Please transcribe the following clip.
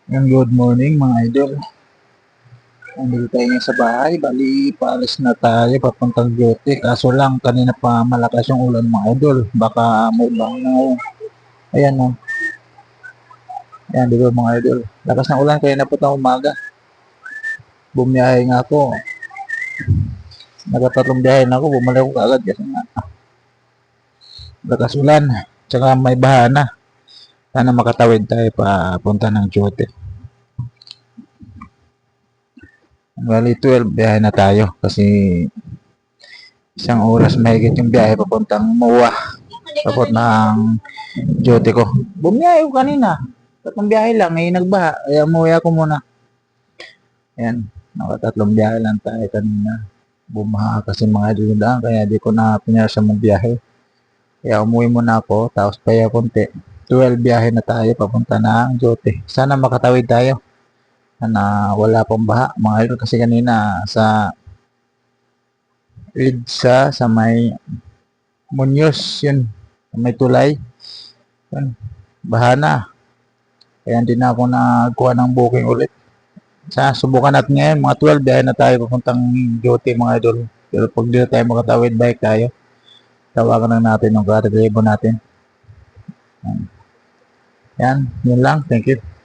Yung good morning mga idol. Nandito tayo ngayon sa bahay. Bali, paalis na tayo papuntang duty. Kaso lang, kanina pa malakas yung ulan mga idol. Baka may bang na ngayon. Ayan o. Ayan, di ba mga idol? Lakas ng ulan kaya na po umaga. Bumiyahe nga ako. Nagatatlong biyahe na ako. Bumalik ko kaagad kasi nga. Lakas ulan. Tsaka may baha na. Sana makatawid tayo papunta ng duty. Bali, 12 biyahe na tayo kasi isang oras mahigit yung biyahe papuntang MOA. Tapos ng duty ko. Bumiyahe ko kanina. Tatlong biyahe lang. Ngayon nagbaha. Kaya umuwi ako muna. Ayan. Nakatatlong biyahe lang tayo kanina. Bumaha kasi mga dudaan. Kaya di ko na pinasa mong biyahe. Kaya umuwi muna ako. Tapos paya konti. 12 biyahe na tayo papunta ng duty. Sana makatawid tayo. Na wala pang baha. Mga idol kasi kanina sa EDSA sa may Munyos yun. Sa may tulay. Yun. Baha na. Kaya hindi na ako nagkuha ng booking ulit. Subukan natin ngayon, mga 12, biyahe na tayo papuntang duty mga idol. Pero pag di na tayo makatawid, bike tayo. Tawagan lang natin yung karagaybo natin. Yan, yun lang. Thank you.